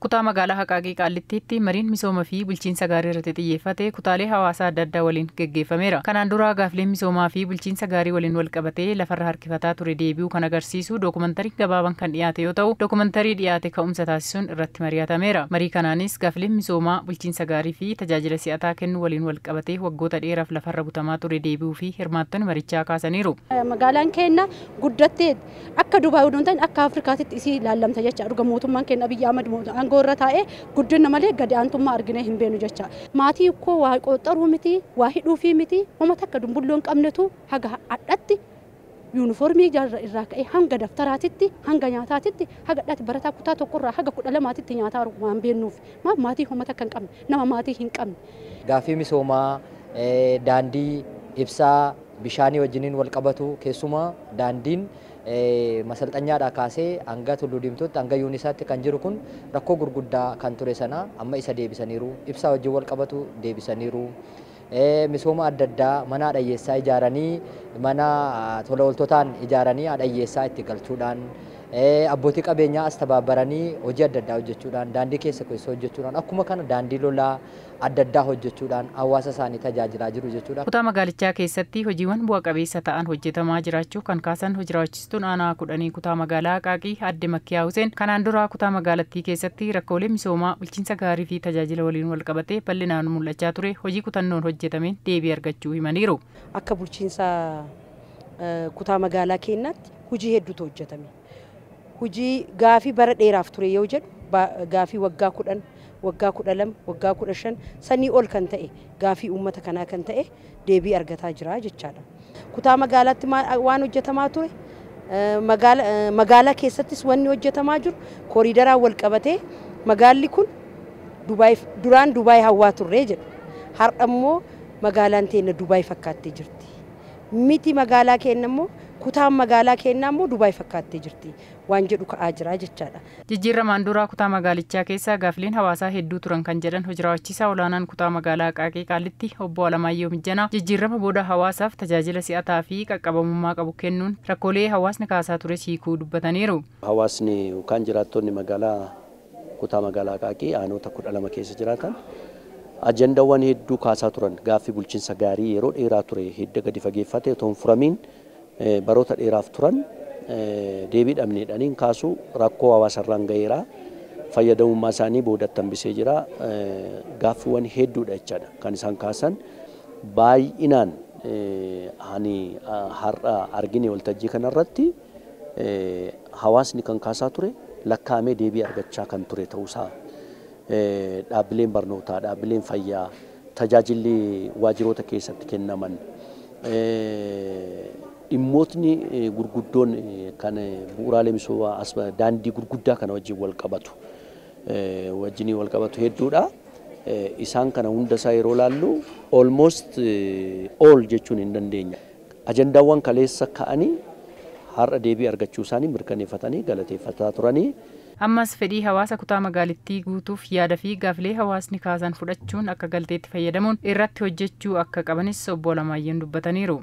Kutaa magaalaa Haqaaqii Qaallittiitti mariin misooma fi bulchiinsa gaarii irratti xiyyeeffate kutaalee hawaasaa adda addaa waliin gaggeeffameera. Kanaan dura gaaffileen misoomaa fi bulchiinsa gaarii waliin wal qabatee lafarra harkifataa ture deebi'uu kan agarsiisu dookumantarii gabaabaan kan dhiyaate yoo ta'u, dookumantarii dhiyaate ka'umsa taasisuun irratti mari'atameera. Marii kanaanis gaaffileen misoomaa, bulchiinsa gaarii fi tajaajila si'ataa kennu waliin wal qabatee waggoota dheeraaf lafarra butamaa ture deebi'uu fi hirmaattonni marichaa kaasaniiru. Magaalaan keenya guddattee akka Dubaay hundi ta'in akka Afrikaatti isii ilaallamta jecha dhuga mootummaan keenya Abiyyi Ahmad gorra taa'ee guddina malee gadi aantummaa argine hin beenu jecha. Maatii koo waa qoxxaruu miti, waa hidhuu fi miti, uummata akka dumbulloon qabnetu haga adhatti yuunifoormii irraa ka'ee hanga daftaraatitti, hanga nyaataatitti, haga dhatti barataa kutaa tokkorraa haga 12titti nyaataa waan beennuuf maatii uummata akka hin qabne, nama maatii hin qabne. Gaaffii misoomaa, daandii, ibsaa, bishaanii wajjiniin wal qabatu keessumaa daandiin masalxanyaadhaa kaasee hanga Tulluu Diimtuutti hanga Yuunisaatti kan jiru kun rakkoo gurguddaa kan ture sana amma isa deebisaniiru. Ibsaa wajjin wal qabatu deebisaniiru. Misooma adda addaa mana dhayyeessaa ijaaranii mana tola ooltotaan ijaaranii dhayyeessaa itti galchuudhaan abbootii qabeenyaa as tabaabaranii hojii adda addaa hojjechuudhaan daandii keessa hojjechuudhaan akkuma kana daandii lolaa adda addaa hojjechuudhaan hawaasa isaanii tajaajilaa jiru jechuudha. Kutaa magaalichaa keessatti hojiiwwan bu'a qabeessa ta'an hojjetamaa jiraachuu kan kaasan hojii raawwachiistuun aanaa 10 kutaa magaalaa Haqaaqii Aadde Makkiyaa Huseen kanaan dura kutaa magaalattii keessatti rakkoolee misoomaa, bulchiinsa gaarii fi tajaajila waliin wal qabatee bal'inaan mul'achaa ture hojii kutannoon hojjetameen deebii argachuu himaniiru. Akka bulchiinsa kutaa magaalaa keenyaatti hojii hedduutu hojjetame. Hojii gaafii bara dheeraaf ture yoo jedhu gaafii waggaa 10, waggaa 12, waggaa 15 sanii ol kan ta'e gaafii uummata kanaa kan ta'e deebii argataa jira jechaadha. Kutaa magaalaatti waan hojjetamaa ture magaalaa keessattis wanni hojjetamaa jiru kooriidaraan wal qabatee magaalli kun duraan Dubaay hawwaa turre jedhu. Har'a immoo magaalaan teenya Dubaay fakkaattee jirti. Miti magaalaa keenya immoo kutaan magaalaa keenyaa immoo Dubaay fakkaattee jirti waan jedhu ka'aa jira jechaadha. Jijjiiramaan duraa kutaa magaalichaa keessa gaaffileen hawaasaa hedduu turan kan jedhan hojii raawwachiisaa olaanaan kutaa magaalaa Haqaaqii Qaallitti obbo Alamaayyoo Mijjanaa jijjiirama booda hawaasaaf tajaajila si'ataa fi qaqqabamummaa qabu kennuun rakkoolee hawaasni kaasaa ture hiikuu dubbataniiru. Hawaasni yookaan jiraattonni magaalaa kutaa magaalaa Haqaaqii aanota 12 keessa jiraatan ajandaawwan hedduu kaasaa turan gaaffii bulchiinsa gaarii yeroo dheeraa ture hidda gadi fageeffatee otoo hin furamiin baroota dheeraaf turan deebii dhabneedhaniin kaasuu rakkoo hawaasarraan gaheera fayyadamummaa isaanii boodatti hambisee jira gaaffiiwwan hedduudha jechaadha kan isaan kaasan baay'inaan har'a argine waltajjii kanarratti hawaasni kan kaasaa ture lakkaa'amee deebii argachaa kan ture ta'uusaa dhaabbileen barnootaa, dhaabbileen fayyaa, tajaajilli waajjiroota keessatti kennaman dhimmootni gurguddoon kan bu'uuraalee misoomaa daandii gurguddaa kana wajjin wal qabatu hedduudha. Isaan kana hundasaa yeroo laallu almost all jechuun hin dandeenya. Ajandaawwan kaleessa ka'anii har'a deebii argachuu isaanii mirkaneeffatanii galateeffataa turanii. Ammas fedhii hawaasa kutaa magaalittii guutuuf yaada fi gaaffilee hawaasni kaasan fudhachuun akka galteetti fayyadamuun irratti hojjechuu akka qabanis obbo Alamaayyeen dubbataniiru.